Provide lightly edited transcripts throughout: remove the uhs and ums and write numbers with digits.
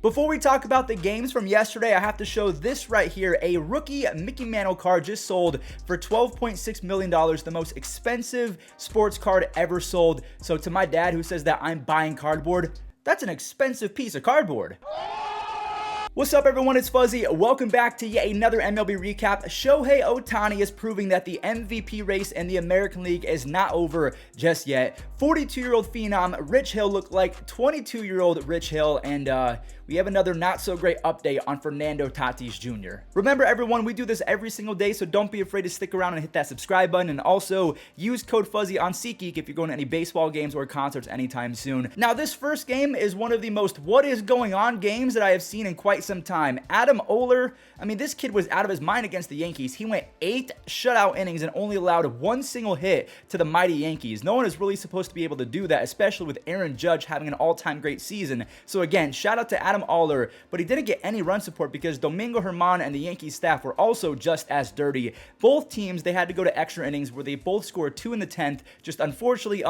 Before we talk about the games from yesterday, I have to show this right here. A rookie Mickey Mantle card just sold for $12.6 million, the most expensive sports card ever sold. So to my dad who says that I'm buying cardboard, that's an expensive piece of cardboard. What's up, everyone? It's Fuzzy. Welcome back to yet another MLB recap. Shohei Ohtani is proving that the MVP race in the American League is not over just yet. 42-year-old phenom Rich Hill looked like 22-year-old Rich Hill, and we have another not-so-great update on Fernando Tatis Jr. Remember, everyone, we do this every single day, so don't be afraid to stick around and hit that subscribe button, and also use code Fuzzy on SeatGeek if you're going to any baseball games or concerts anytime soon. Now, this first game is one of the most what is going on games that I have seen in quite some time. Adam Oller, I mean, this kid was out of his mind against the Yankees. He went 8 shutout innings and only allowed one single hit to the mighty Yankees. No one is really supposed to be able to do that, especially with Aaron Judge having an all-time great season. So again, shout out to Adam Oller, but he didn't get any run support because Domingo Germán and the Yankees staff were also just as dirty. Both teams, they had to go to extra innings where they both scored 2 in the 10th. Just unfortunately,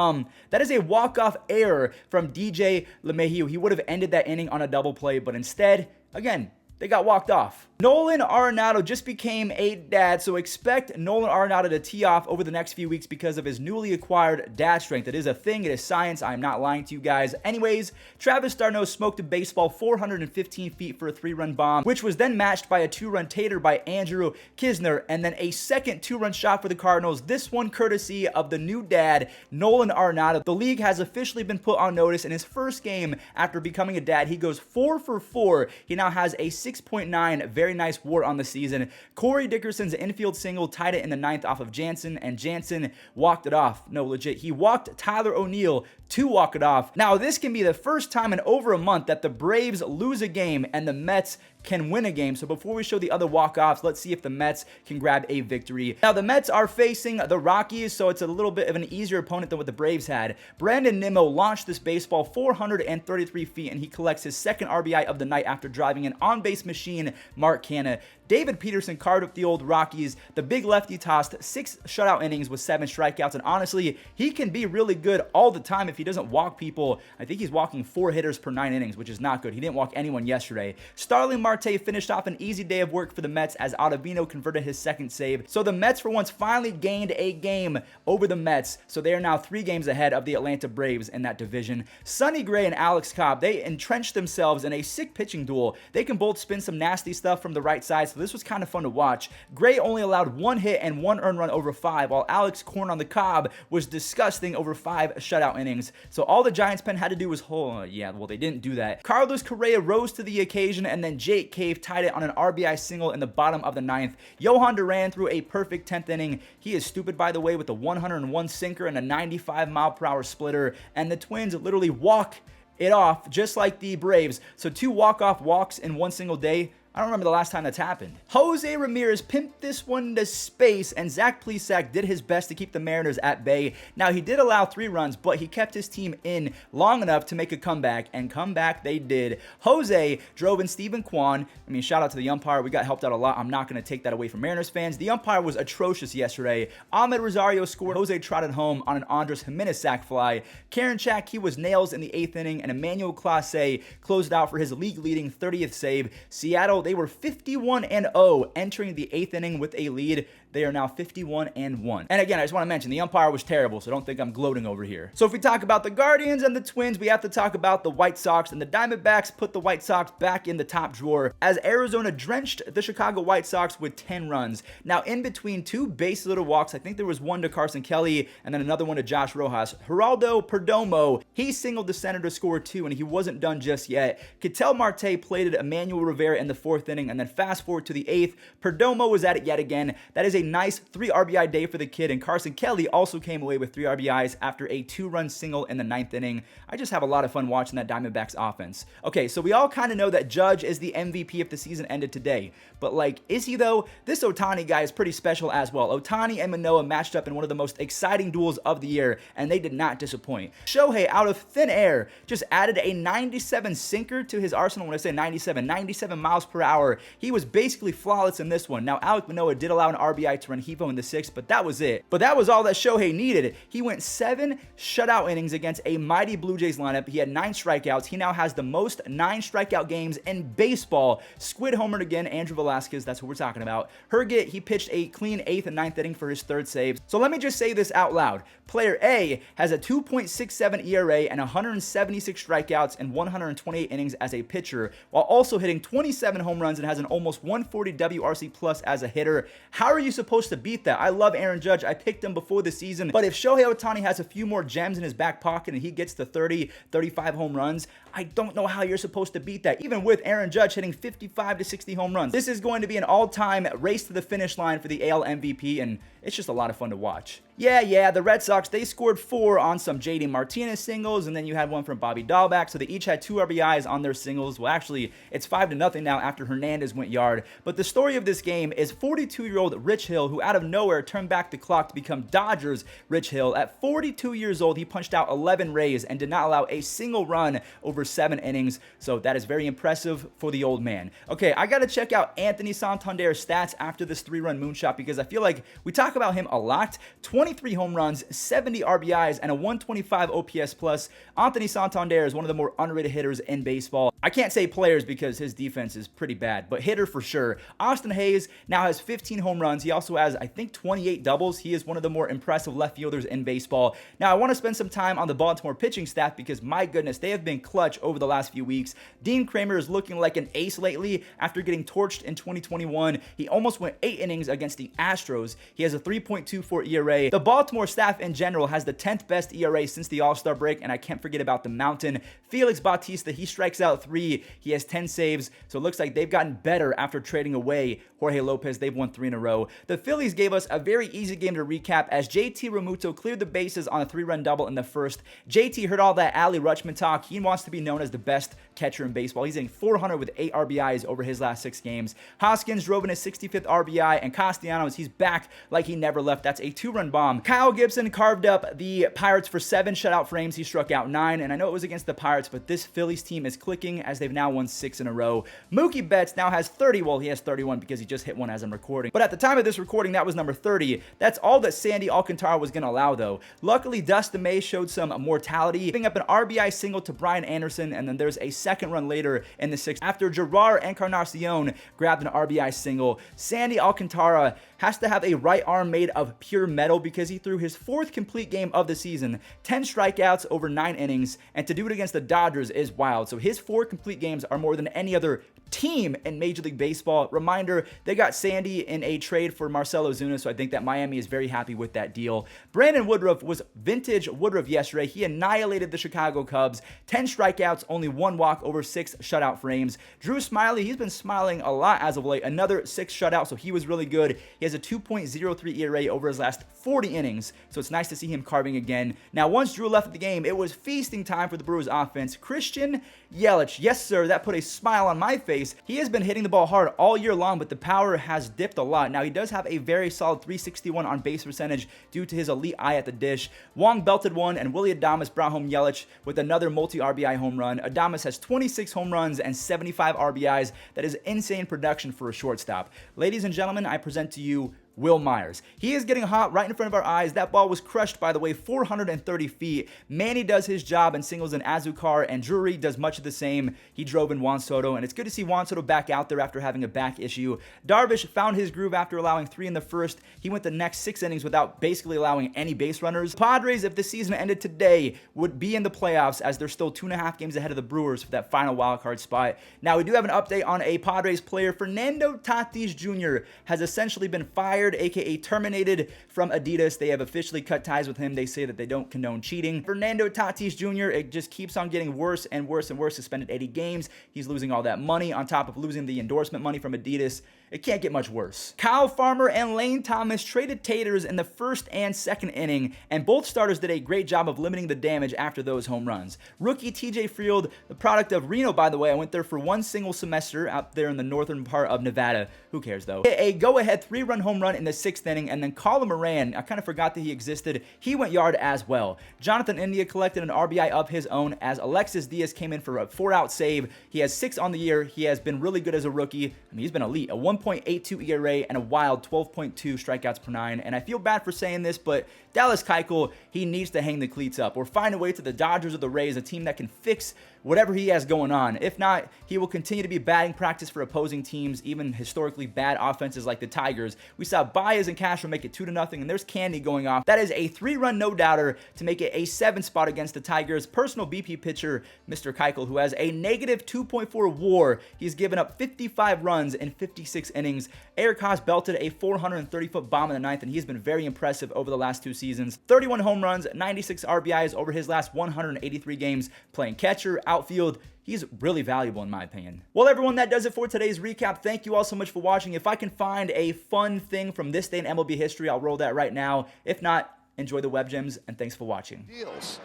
that is a walk-off error from DJ LeMahieu. He would have ended that inning on a double play, but instead, again, they got walked off. Nolan Arenado just became a dad, so expect Nolan Arenado to tee off over the next few weeks because of his newly acquired dad strength. It is a thing. It is science. I'm not lying to you guys. Anyways, Travis d'Arnaud smoked a baseball 415 feet for a 3-run bomb, which was then matched by a 2-run tater by Andrew Knizner, and then a second 2-run shot for the Cardinals, this one courtesy of the new dad, Nolan Arenado. The league has officially been put on notice. In his first game after becoming a dad, he goes 4 for 4. He now has a 6.9 very nice WAR on the season. Corey Dickerson's infield single tied it in the 9th off of Jansen, and Jansen walked it off. No, legit, he walked Tyler O'Neill to walk it off. Now, this can be the first time in over a month that the Braves lose a game and the Mets can win a game. So before we show the other walk-offs, let's see if the Mets can grab a victory. Now, the Mets are facing the Rockies, so it's a little bit of an easier opponent than what the Braves had. Brandon Nimmo launched this baseball 433 feet, and he collects his second RBI of the night after driving an on-base machine, Mark Canha. David Peterson carved up the old Rockies. The big lefty tossed 6 shutout innings with 7 strikeouts, and honestly, he can be really good all the time if he doesn't walk people. I think he's walking 4 hitters per 9 innings, which is not good. He didn't walk anyone yesterday. Starling Marte finished off an easy day of work for the Mets as Ottavino converted his second save. So the Mets for once finally gained a game over the Mets. So they are now 3 games ahead of the Atlanta Braves in that division. Sonny Gray and Alex Cobb, they entrenched themselves in a sick pitching duel. They can both spin some nasty stuff from the right side, so this was kind of fun to watch. Gray only allowed 1 hit and 1 earned run over 5, while Alex Corn on the Cobb was disgusting over 5 shutout innings. So all the Giants pen had to do was, they didn't do that. Carlos Correa rose to the occasion, and then Jake Cave tied it on an RBI single in the bottom of the 9th. Johan Duran threw a perfect 10th inning. He is stupid, by the way, with a 101 sinker and a 95-mile-per-hour splitter, and the Twins literally walk it off just like the Braves. So 2 walk-off walks in 1 single day. I don't remember the last time that's happened. Jose Ramirez pimped this one to space, and Zach Plesac did his best to keep the Mariners at bay. Now, he did allow 3 runs, but he kept his team in long enough to make a comeback, and comeback they did. Jose drove in Steven Kwan. I mean, shout out to the umpire. We got helped out a lot. I'm not going to take that away from Mariners fans. The umpire was atrocious yesterday. Ahmed Rosario scored. Jose trotted home on an Andres Jimenez sac fly. Karen Chack, he was nails in the 8th inning, and Emmanuel Clase closed out for his league-leading 30th save. Seattle, they were 51-0 entering the 8th inning with a lead. They are now 51-1. And again, I just want to mention, the umpire was terrible, so don't think I'm gloating over here. So if we talk about the Guardians and the Twins, we have to talk about the White Sox, and the Diamondbacks put the White Sox back in the top drawer as Arizona drenched the Chicago White Sox with 10 runs. Now, in between 2 base-loaded walks, I think there was one to Carson Kelly and then another one to Josh Rojas. Geraldo Perdomo, he singled the center to score 2, and he wasn't done just yet. Ketel Marte plated Emmanuel Rivera in the 4th inning, and then fast forward to the 8th, Perdomo was at it yet again. That is a nice 3 RBI day for the kid, and Carson Kelly also came away with 3 RBIs after a 2-run single in the 9th inning. I just have a lot of fun watching that Diamondbacks offense. Okay, so we all kind of know that Judge is the MVP if the season ended today, but is he though? This Ohtani guy is pretty special as well. Ohtani and Manoah matched up in one of the most exciting duels of the year, and they did not disappoint. Shohei, out of thin air, just added a 97 sinker to his arsenal. When I say 97 miles per per hour. He was basically flawless in this one. Now, Alek Manoah did allow an RBI to Rengifo in the 6th, but that was it. But that was all that Shohei needed. He went 7 shutout innings against a mighty Blue Jays lineup. He had 9 strikeouts. He now has the most 9 strikeout games in baseball. Squid homered again. Andrew Velasquez, that's who we're talking about. Herget, he pitched a clean 8th and 9th inning for his 3rd save. So let me just say this out loud. Player A has a 2.67 ERA and 176 strikeouts and 128 innings as a pitcher, while also hitting 27 home runs and has an almost 140 WRC plus as a hitter. How are you supposed to beat that? I love Aaron Judge. I picked him before the season, but if Shohei Ohtani has a few more gems in his back pocket and he gets to 30, 35 home runs, I don't know how you're supposed to beat that, even with Aaron Judge hitting 55 to 60 home runs. This is going to be an all-time race to the finish line for the AL MVP, and it's just a lot of fun to watch. Yeah, the Red Sox, they scored 4 on some JD Martinez singles, and then you had one from Bobby Dahlback, so they each had 2 RBIs on their singles. Well, actually, it's 5-0 now after Hernandez went yard. But the story of this game is 42-year-old Rich Hill, who out of nowhere turned back the clock to become Dodgers Rich Hill. At 42 years old, he punched out 11 Rays and did not allow a single run over 7 innings, so that is very impressive for the old man. Okay, I gotta check out Anthony Santander's stats after this 3-run moonshot, because I feel like we talk about him a lot. 23 home runs, 70 RBIs, and a 125 OPS plus. Anthony Santander is one of the more underrated hitters in baseball. I can't say players because his defense is pretty bad, but hitter for sure. Austin Hayes now has 15 home runs. He also has, I think, 28 doubles. He is one of the more impressive left fielders in baseball. Now, I want to spend some time on the Baltimore pitching staff because, my goodness, they have been clutch over the last few weeks. Dean Kramer is looking like an ace lately after getting torched in 2021. He almost went 8 innings against the Astros. He has a 3.24 ERA. The Baltimore staff in general has the 10th best ERA since the All-Star break, and I can't forget about the Mountain. Felix Bautista, he strikes out 3. He has 10 saves, so it looks like they've gotten better after trading away Jorge Lopez. They've won 3 in a row. The Phillies gave us a very easy game to recap as JT Realmuto cleared the bases on a 3-run double in the 1st. JT heard all that Adley Rutschman talk. He wants to be known as the best catcher in baseball. He's hitting 400 with 8 RBIs over his last 6 games. Hoskins drove in his 65th RBI, and Castellanos, he's back like he never left. That's a 2-run bomb. Kyle Gibson carved up the Pirates for 7 shutout frames. He struck out 9, and I know it was against the Pirates, but this Phillies team is clicking as they've now won 6 in a row. Mookie Betts now has 30. Well, he has 31 because he just hit one as I'm recording. But at the time of this recording, that was number 30. That's all that Sandy Alcantara was going to allow, though. Luckily, Dustin May showed some mortality, giving up an RBI single to Brian Anderson, and then there's a 2nd run later in the 6th after Gerard Encarnacion grabbed an RBI single. Sandy Alcantara has to have a right arm made of pure metal because he threw his 4th complete game of the season, 10 strikeouts over 9 innings, and to do it against the Dodgers is wild. So his 4 complete games are more than any other team in Major League Baseball. Reminder, they got Sandy in a trade for Marcell Ozuna, so I think that Miami is very happy with that deal. Brandon Woodruff was vintage Woodruff yesterday. He annihilated the Chicago Cubs. 10 strikeouts, only 1 walk over 6 shutout frames. Drew Smyly, he's been smiling a lot as of late. Another 6 shutout, so he was really good. He has a 2.03 ERA over his last 40 innings, so it's nice to see him carving again. Now, once Drew left the game, it was feasting time for the Brewers offense. Christian Yelich, yes sir, that put a smile on my face. He has been hitting the ball hard all year long, but the power has dipped a lot. Now, he does have a very solid 361 on base percentage due to his elite eye at the dish. Wong belted one, and Willy Adames brought home Yelich with another multi-RBI home run. Adames has 26 home runs and 75 RBIs. That is insane production for a shortstop. Ladies and gentlemen, I present to you Will Myers. He is getting hot right in front of our eyes. That ball was crushed, by the way, 430 feet. Manny does his job and singles in Azucar, and Drury does much of the same. He drove in Juan Soto, and it's good to see Juan Soto back out there after having a back issue. Darvish found his groove after allowing 3 in the 1st. He went the next 6 innings without basically allowing any base runners. Padres, if the season ended today, would be in the playoffs as they're still 2.5 games ahead of the Brewers for that final wildcard spot. Now, we do have an update on a Padres player. Fernando Tatis Jr. has essentially been fired, aka terminated from Adidas. They have officially cut ties with him. They say that they don't condone cheating. Fernando Tatis Jr., it just keeps on getting worse and worse and worse. Suspended 80 games. He's losing all that money on top of losing the endorsement money from Adidas. It can't get much worse. Kyle Farmer and Lane Thomas traded taters in the 1st and 2nd inning, and both starters did a great job of limiting the damage after those home runs. Rookie TJ Friel, the product of Reno, by the way. I went there for one single semester out there in the northern part of Nevada. Who cares, though? A go-ahead 3-run home run run in the 6th inning, and then Colin Moran, I kind of forgot that he existed, he went yard as well. Jonathan India collected an RBI of his own as Alexis Diaz came in for a 4-out save. He has 6 on the year. He has been really good as a rookie. I mean, he's been elite. A 1.82 ERA and a wild 12.2 strikeouts per 9. And I feel bad for saying this, but Dallas Keuchel, he needs to hang the cleats up or find a way to the Dodgers or the Rays, a team that can fix whatever he has going on. If not, he will continue to be batting practice for opposing teams, even historically bad offenses like the Tigers. We saw Baez and Castro make it 2-0, and there's Candy going off. That is a 3-run no-doubter to make it a 7 spot against the Tigers. Personal BP pitcher, Mr. Keuchel, who has a negative 2.4 WAR. He's given up 55 runs in 56 innings. Eric Haas belted a 430-foot bomb in the 9th, and he's been very impressive over the last 2 seasons. 31 home runs, 96 RBIs over his last 183 games playing catcher, outfield. He's really valuable in my opinion. Well, everyone, that does it for today's recap. Thank you all so much for watching. If I can find a fun thing from this day in MLB history, I'll roll that right now. If not, enjoy the web gems, and thanks for watching. Deals.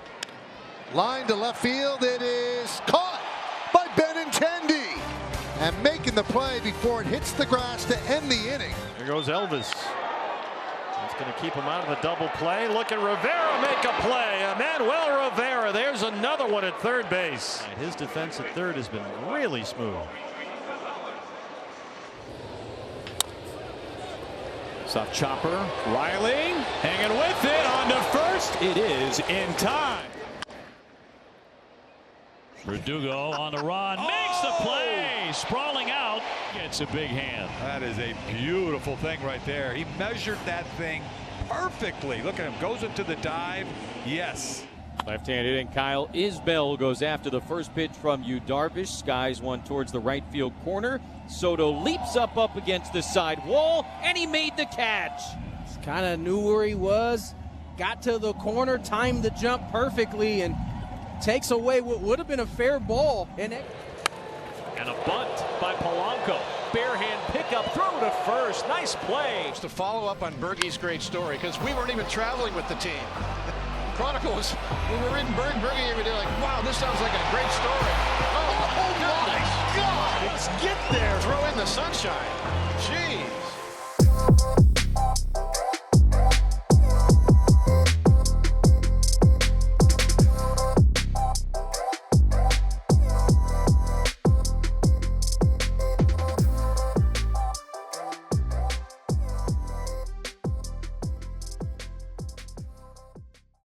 Line to left field. It is caught by Benintendi. And making the play before it hits the grass to end the inning. There goes Elvis. That's going to keep him out of the double play. Look at Rivera make a play. Manuel Rivera. There's another one at third base. And his defense at third has been really smooth. Soft chopper. Riley hanging with it on to first. It is in time. Verdugo on the run, makes the play, sprawling out, gets a big hand. That is a beautiful thing right there. He measured that thing perfectly. Look at him, goes into the dive. Yes. Left-handed, and Kyle Isbell goes after the first pitch from Yu Darvish. Skies one towards the right field corner. Soto leaps up against the side wall, and he made the catch. Kind of knew where he was, got to the corner, timed the jump perfectly, and takes away what would have been a fair ball. And a bunt by Polanco. Bare hand pickup, throw to first. Nice play. To follow up on Bergie's great story, because we weren't even traveling with the team. Chronicle was, we were reading Bergie every day like, wow, this sounds like a great story. Oh my God. Let's get there. Throw in the sunshine. Jeez.